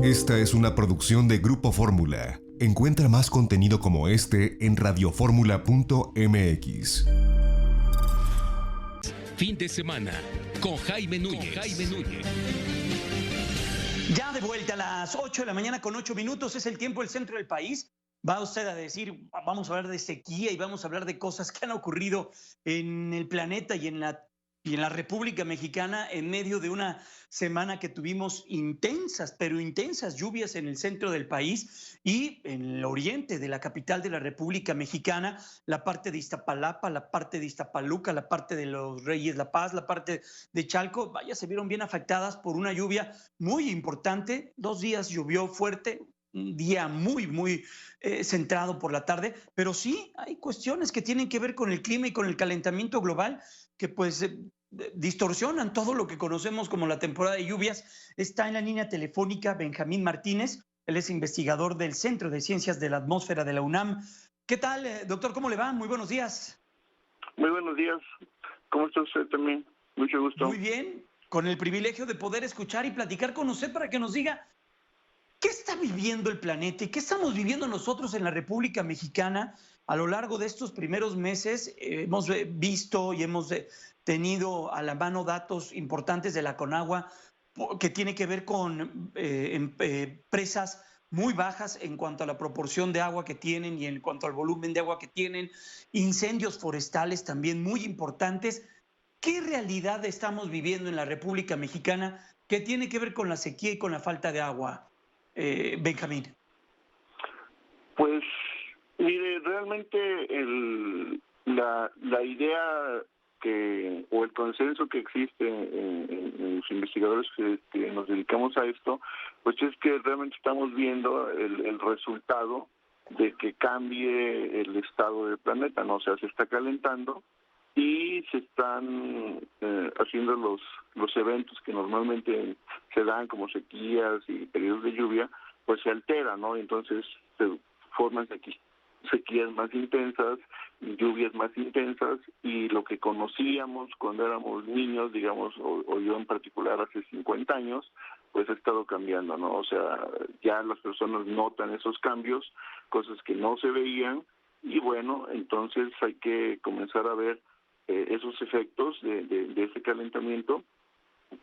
Esta es una producción de Grupo Fórmula. Encuentra más contenido como este en radioformula.mx. Fin de semana con Jaime Núñez. Ya de vuelta a las 8 de la mañana con 8 minutos, es el tiempo del centro del país. Va usted a decir, vamos a hablar de sequía y vamos a hablar de cosas que han ocurrido en el planeta y en la República Mexicana en medio de una semana que tuvimos intensas, pero intensas lluvias en el centro del país y en el oriente de la capital de la República Mexicana, la parte de Iztapalapa, la parte de Iztapaluca, la parte de Los Reyes La Paz, la parte de Chalco, vaya, se vieron bien afectadas por una lluvia muy importante. 2 días llovió fuerte, un día muy centrado por la tarde, pero sí hay cuestiones que tienen que ver con el clima y con el calentamiento global que pues distorsionan todo lo que conocemos como la temporada de lluvias. Está en la línea telefónica Benjamín Martínez, él es investigador del Centro de Ciencias de la Atmósfera de la UNAM. ¿Qué tal, doctor? ¿Cómo le va? Muy buenos días. Muy buenos días. ¿Cómo está usted también? Mucho gusto. Muy bien, con el privilegio de poder escuchar y platicar con usted para que nos diga ¿qué está viviendo el planeta y qué estamos viviendo nosotros en la República Mexicana a lo largo de estos primeros meses? Hemos visto y hemos tenido a la mano datos importantes de la Conagua que tiene que ver con presas muy bajas en cuanto a la proporción de agua que tienen y en cuanto al volumen de agua que tienen, incendios forestales también muy importantes. ¿Qué realidad estamos viviendo en la República Mexicana que tiene que ver con la sequía y con la falta de agua? Benjamín. Pues, mire, realmente la idea o el consenso que existe en los investigadores que nos dedicamos a esto, pues es que realmente estamos viendo el resultado de que cambie el estado del planeta, ¿no? O sea, se está calentando y se están haciendo los eventos que normalmente se dan como sequías y periodos de lluvia, pues se alteran, ¿no? Entonces se forman sequías más intensas, lluvias más intensas, y lo que conocíamos cuando éramos niños, digamos, o yo en particular hace 50 años, pues ha estado cambiando, ¿no? O sea, ya las personas notan esos cambios, cosas que no se veían, y bueno, entonces hay que comenzar a ver esos efectos de ese calentamiento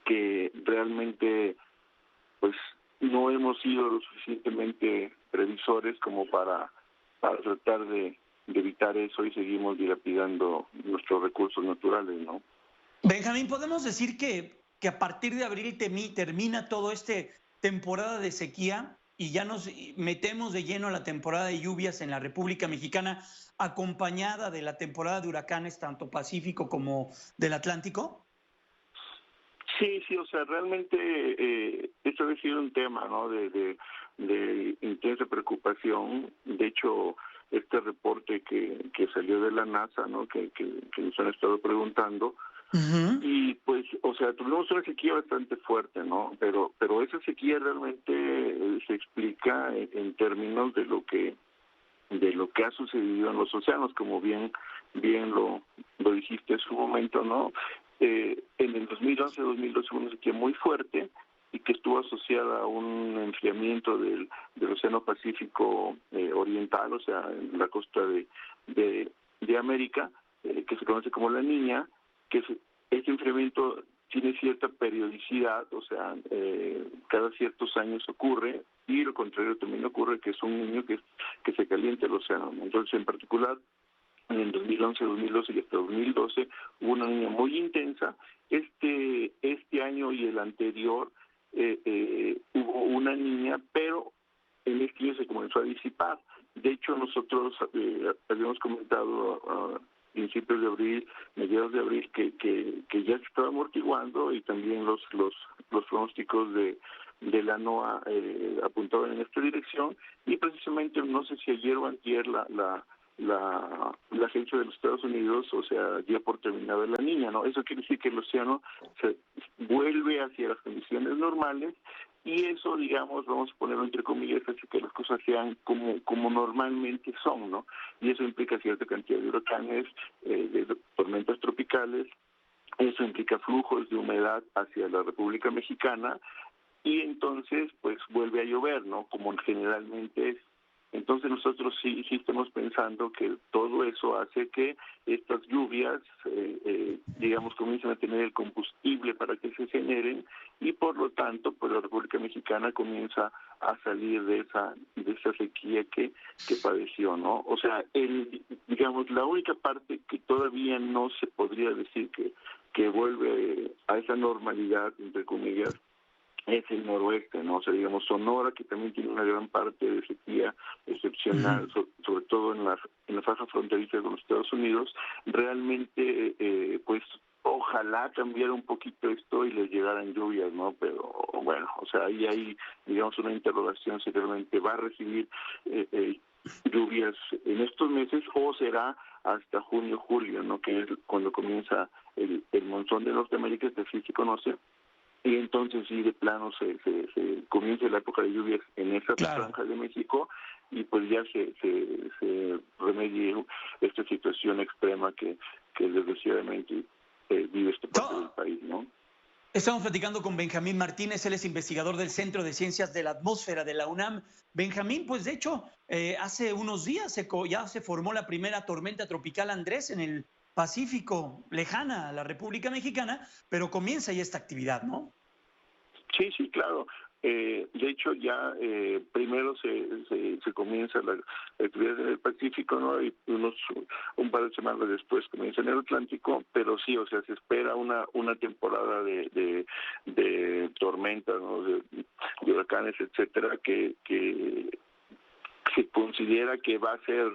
que realmente pues no hemos sido lo suficientemente previsores como para tratar de evitar eso, y seguimos dilapidando nuestros recursos naturales, ¿no? Benjamín, ¿podemos decir que a partir de abril termina todo temporada de sequía y ya nos metemos de lleno a la temporada de lluvias en la República Mexicana, acompañada de la temporada de huracanes, tanto Pacífico como del Atlántico? Sí, o sea, realmente esto ha sido un tema, ¿no? De intensa preocupación. De hecho, este reporte que salió de la NASA, ¿no? Que nos han estado preguntando, y pues, o sea, tuvimos una sequía bastante fuerte, ¿no? Pero esa sequía realmente se explica en términos de lo que ha sucedido en los océanos, como bien lo dijiste en su momento, ¿no? En el 2011-2012 hubo una sequía muy fuerte y que estuvo asociada a un enfriamiento del Océano Pacífico Oriental, o sea, en la costa de América, que se conoce como la Niña, que ese enfriamiento tiene cierta periodicidad, o sea, cada ciertos años ocurre, y lo contrario también ocurre, que es un niño que se calienta el océano. Entonces, en particular, en el 2011, 2012 y hasta 2012 hubo una niña muy intensa. Este año y el anterior hubo una niña, pero en este año se comenzó a disipar. De hecho, nosotros habíamos comentado a principios de abril, mediados de abril, que ya se estaba amortiguando, y también los pronósticos de la NOAA apuntaban en esta dirección, y precisamente, no sé si ayer o antier, la agencia de los Estados Unidos, o sea, dio por terminada la Niña, ¿no? Eso quiere decir que el océano se vuelve hacia las condiciones normales, y eso, digamos, vamos a ponerlo entre comillas, hace que las cosas sean como normalmente son, ¿no? Y eso implica cierta cantidad de huracanes, de tormentas tropicales. Eso implica flujos de humedad hacia la República Mexicana, y entonces pues vuelve a llover, ¿no? Como generalmente es. Entonces nosotros sí estamos pensando que todo eso hace que estas lluvias, digamos, comiencen a tener el combustible para que se generen y por lo tanto pues la República Mexicana comienza a salir de esa sequía que padeció, ¿no? O sea, digamos, la única parte que todavía no se podría decir que vuelve a esa normalidad, entre comillas, es el noroeste, ¿no? O sea, digamos, Sonora, que también tiene una gran parte de sequía excepcional, sobre todo en la faja fronteriza con los Estados Unidos, realmente, pues, ojalá cambiara un poquito esto y les llegaran lluvias, ¿no? Pero, bueno, o sea, ahí hay, digamos, una interrogación si realmente va a recibir lluvias en estos meses o será hasta junio, julio, ¿no? Que es cuando comienza el monzón de Norteamérica, que así se conoce. Y entonces sí, de plano se comienza la época de lluvias en esa franja de México y pues ya se remedie esta situación extrema que desgraciadamente vive esta parte del país, ¿no? Estamos platicando con Benjamín Martínez, él es investigador del Centro de Ciencias de la Atmósfera de la UNAM. Benjamín, pues de hecho, hace unos días ya se formó la primera tormenta tropical Andrés en el Pacífico, lejana a la República Mexicana, pero comienza ya esta actividad, ¿no? Sí, claro. De hecho, ya primero se comienza la actividad en el Pacífico, ¿no? Y un par de semanas después comienza en el Atlántico, pero sí, o sea, se espera una temporada de tormentas, ¿no? De huracanes, etcétera, que se considera que va a ser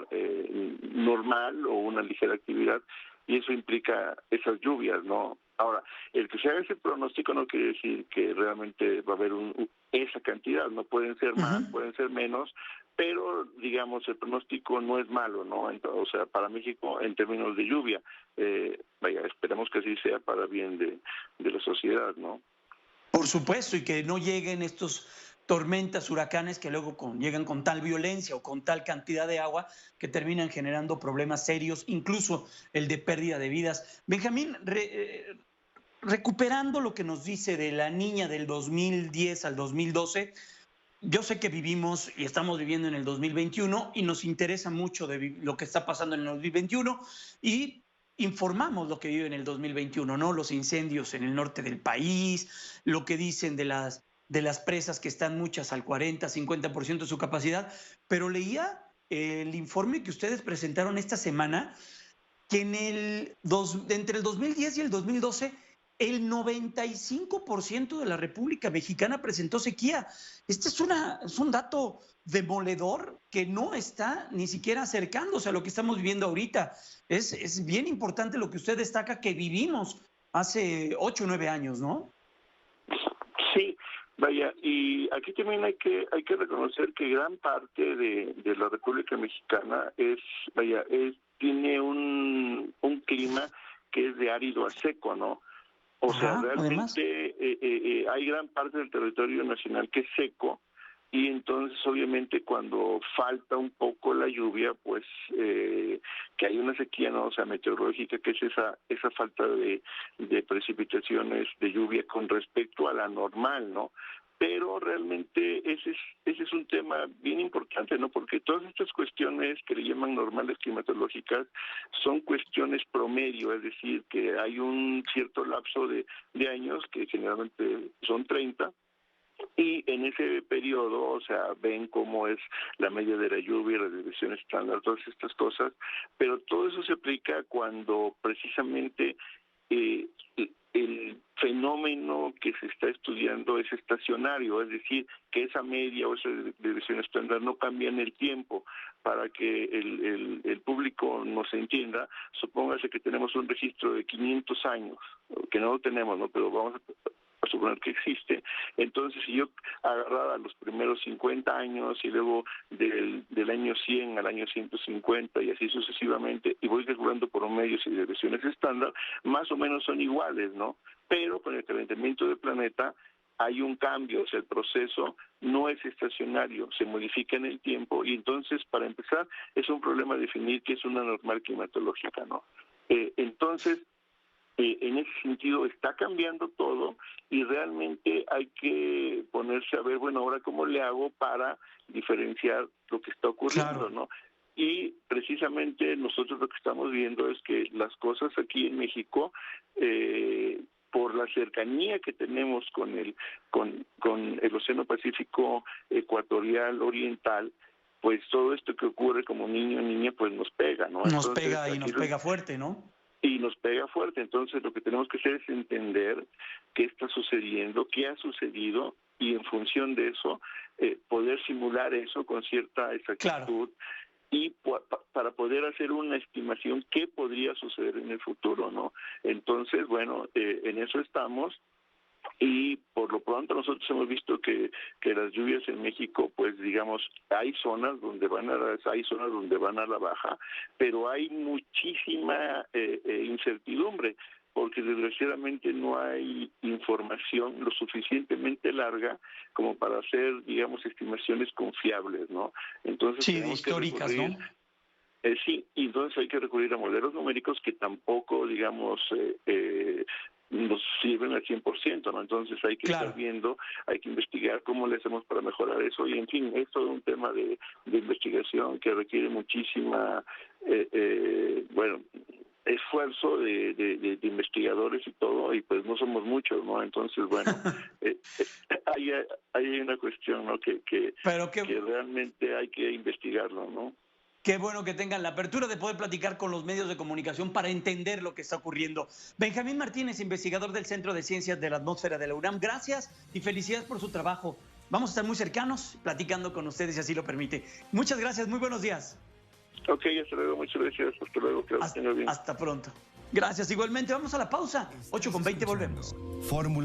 normal o una ligera actividad, y eso implica esas lluvias, ¿no? Ahora, el que se haga ese pronóstico no quiere decir que realmente va a haber esa cantidad, no pueden ser más, pueden ser menos, pero digamos el pronóstico no es malo, ¿no? Entonces, o sea, para México en términos de lluvia, esperemos que así sea para bien de la sociedad, ¿no? Por supuesto, y que no lleguen estos tormentas, huracanes que luego llegan con tal violencia o con tal cantidad de agua que terminan generando problemas serios, incluso el de pérdida de vidas. Benjamín, recuperando lo que nos dice de la niña del 2010 al 2012, yo sé que vivimos y estamos viviendo en el 2021 y nos interesa mucho lo que está pasando en el 2021 y informamos lo que vive en el 2021, ¿no? Los incendios en el norte del país, lo que dicen de las presas que están muchas al 40, 50% de su capacidad, pero leía el informe que ustedes presentaron esta semana que entre el 2010 y el 2012 el 95% de la República Mexicana presentó sequía. Este es un dato demoledor que no está ni siquiera acercándose a lo que estamos viviendo ahorita. Es bien importante lo que usted destaca que vivimos hace 8 o 9 años, ¿no? Sí, vaya, y aquí también hay que reconocer que gran parte de la República Mexicana tiene un clima que es de árido a seco, ¿no? O sea, realmente hay gran parte del territorio nacional que es seco y entonces obviamente cuando falta un poco la lluvia, pues que hay una sequía, ¿no? O sea, meteorológica, que es esa falta de precipitaciones, de lluvia con respecto a la normal, ¿no? Pero realmente ese es un tema bien importante, ¿no? Porque todas estas cuestiones que le llaman normales climatológicas son cuestiones promedio, es decir, que hay un cierto lapso de años, que generalmente son 30, y en ese periodo, o sea, ven cómo es la media de la lluvia, la desviación estándar, todas estas cosas, pero todo eso se aplica cuando precisamente el fenómeno que se está estudiando es estacionario, es decir, que esa media o esa desviación estándar no cambia en el tiempo. Para que el público nos entienda, supóngase que tenemos un registro de 500 años, que no lo tenemos, ¿no? Pero vamos a suponer que existe. Entonces, si yo agarrara los primeros 50 años y luego del año 100 al año 150 y así sucesivamente, y voy calculando promedios y desviaciones estándar, más o menos son iguales, ¿no? Pero con el calentamiento del planeta hay un cambio, o sea, el proceso no es estacionario, se modifica en el tiempo y entonces, para empezar, es un problema definir qué es una normal climatológica, ¿no? Entonces, En ese sentido está cambiando todo y realmente hay que ponerse a ver, bueno, ahora cómo le hago para diferenciar lo que está ocurriendo, Claro. ¿no? Y precisamente nosotros lo que estamos viendo es que las cosas aquí en México, por la cercanía que tenemos con el Océano Pacífico ecuatorial oriental, pues todo esto que ocurre como niño o niña, pues nos pega, ¿no? Nos Entonces, pega y aquí nos pega fuerte, ¿no? y nos pega fuerte. Entonces lo que tenemos que hacer es entender qué está sucediendo, qué ha sucedido, y en función de eso poder simular eso con cierta exactitud. Claro. Y para poder hacer una estimación qué podría suceder en el futuro, ¿no? Entonces, bueno, en eso estamos. Y por lo pronto nosotros hemos visto que las lluvias en México, pues digamos, hay zonas donde van a la baja, pero hay muchísima incertidumbre, porque desgraciadamente no hay información lo suficientemente larga como para hacer, digamos, estimaciones confiables, ¿no? Entonces Sí, tenemos históricas, que recurrir, ¿no? sí, y entonces hay que recurrir a modelos numéricos que tampoco, digamos, nos sirven al 100%, ¿no? Entonces hay que Claro. estar viendo, hay que investigar cómo le hacemos para mejorar eso, y en fin, es todo un tema de investigación que requiere muchísima, esfuerzo de investigadores y todo, y pues no somos muchos, ¿no? Entonces, bueno, hay una cuestión, ¿no? que realmente hay que investigarlo, ¿no? Qué bueno que tengan la apertura de poder platicar con los medios de comunicación para entender lo que está ocurriendo. Benjamín Martínez, investigador del Centro de Ciencias de la Atmósfera de la UNAM, gracias y felicidades por su trabajo. Vamos a estar muy cercanos platicando con ustedes si así lo permite. Muchas gracias, muy buenos días. Ok, hasta luego, muchas gracias. Hasta luego, que lo tenga bien. Hasta pronto. Gracias, igualmente. Vamos a la pausa. 8:20, volvemos. Fórmula